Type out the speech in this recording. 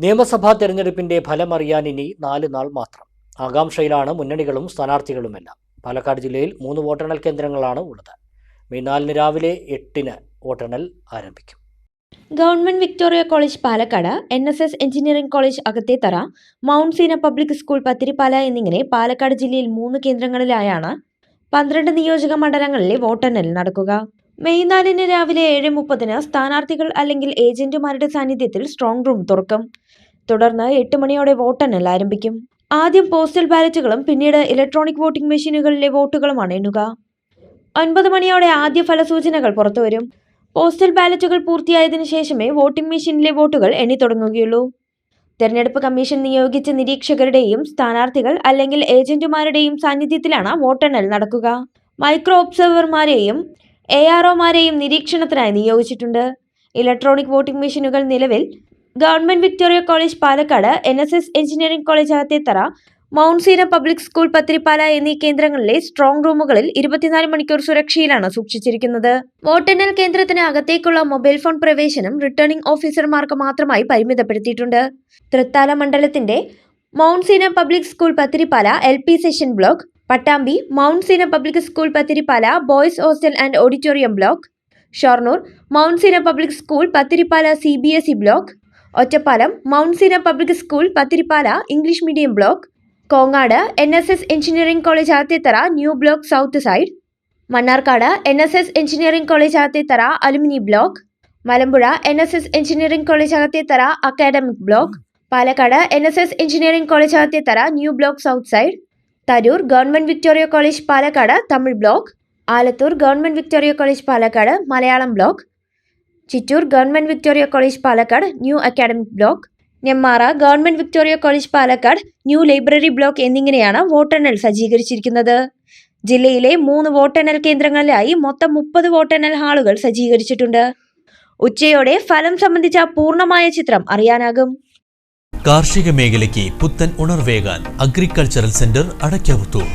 നിയമസഭാ തെരഞ്ഞെടുപ്പിന്റെ ഫലമറിയാൻ ഇനി 4 നാൾ മാത്രം. ആകാംക്ഷയിലാണ് മുന്നണികളും സ്ഥാനാർത്ഥികളുമെല്ലാം. പാലക്കാട് ജില്ലയിൽ 3 വോട്ടെണ്ണൽ കേന്ദ്രങ്ങളാണ് ഉള്ളത്. മെയ് 4 രാവിലെ 8 വോട്ടെണ്ണൽ ആരംഭിക്കും. Government Victoria college Palakkad, NSS engineering college Akathethara, mount Seena public school Pathirippala എന്നിങ്ങനെ പാലക്കാട് ജില്ലയിൽ 3 കേന്ദ്രങ്ങളിലായാണ് 12 നിയോജക മണ്ഡലങ്ങളിലെ വോട്ടെണ്ണൽ നടക്കുക. മെയ് 4 രാവിലെ 7:30 സ്ഥാനാർത്ഥികൾ അല്ലെങ്കിൽ ഏജന്റുമാരുടെ സാന്നിധ്യത്തിൽ സ്ട്രോങ് റൂം തുറക്കും. തുടർന്ന് 8 മണിയോടെ വോട്ടെണ്ണൽ ആരംഭിക്കും. ആദ്യം പോസ്റ്റൽ ബാലറ്റുകളും പിന്നീട് ഇലക്ട്രോണിക് വോട്ടിംഗ് മെഷീനുകളിലെ വോട്ടുകളുമാണ് എണ്ണുക. 9 മണിയോടെ ആദ്യ ഫലസൂചനകൾ പുറത്തുവരും. പോസ്റ്റൽ ബാലറ്റുകൾ പൂർത്തിയായതിനു ശേഷമേ വോട്ടിംഗ് മെഷീനിലെ വോട്ടുകൾ എണ്ണിത്തുടങ്ങുകയുള്ളൂ. തെരഞ്ഞെടുപ്പ് കമ്മീഷൻ നിയോഗിച്ച നിരീക്ഷകരുടെയും സ്ഥാനാർത്ഥികൾ അല്ലെങ്കിൽ ഏജന്റുമാരുടെയും സാന്നിധ്യത്തിലാണ് വോട്ടെണ്ണൽ നടക്കുക. മൈക്രോ ഒബ്സർവർമാരെയും AROമാരെയും നിരീക്ഷണത്തിനായി നിയോഗിച്ചിട്ടുണ്ട്. ഇലക്ട്രോണിക് വോട്ടിംഗ് മെഷീനുകൾ നിലവിൽ government Victoria college Palakkad, NSS engineering college Akathethara, mount Seena public school Pathirippala എന്നീ കേന്ദ്രങ്ങളിലെ സ്ട്രോങ് റൂമുകളിൽ 24 മണിക്കൂർ സുരക്ഷയിലാണ് സൂക്ഷിച്ചിരിക്കുന്നത്. വോട്ടെണ്ണൽ കേന്ദ്രത്തിന് അകത്തേക്കുള്ള മൊബൈൽ ഫോൺ പ്രവേശനം റിട്ടേണിംഗ് ഓഫീസർമാർക്ക് മാത്രമായി പരിമിതപ്പെടുത്തിയിട്ടുണ്ട്. തൃത്താല മണ്ഡലത്തിന്റെ mount Seena public school Pathirippala LP session block, Pattambi mount Seena public school Pathirippala boys hostel and auditorium block, Shoranur mount Seena public school Pathirippala CBSE block, Ottapalam mount Seena public school Pathirippala English medium block, Kongad NSS engineering college Akathethara new block south side, Mannarkkad NSS engineering college Akathethara alumni block, Malampuzha NSS engineering college Akathethara academic block, Palakkad NSS engineering college Akathethara new block south side, Tharoor government Victoria college Palakkad Tamil block, Alathur government Victoria college Palakkad Malayalam block, Chittur government Victoria college Palakkad new academic block, Nemmara government Victoria college Palakkad new library block എന്നിങ്ങനെയാണ് വോട്ടെണ്ണൽ സജ്ജീകരിച്ചിരിക്കുന്നത്. ജില്ലയിലെ 3 വോട്ടെണ്ണൽ കേന്ദ്രങ്ങളിലായി മൊത്തം 30 വോട്ടെണ്ണൽ ഹാളുകൾ സജ്ജീകരിച്ചിട്ടുണ്ട്. ഉച്ചയോടെ ഫലം സംബന്ധിച്ച പൂർണ്ണമായ ചിത്രം അറിയാനാകും. കാർഷിക മേഖലയ്ക്ക് പുത്തൻ ഉണർവേകാൻ അഗ്രികൾച്ചറൽ സെന്റർ അടയ്ക്കാവുത്തൂർ.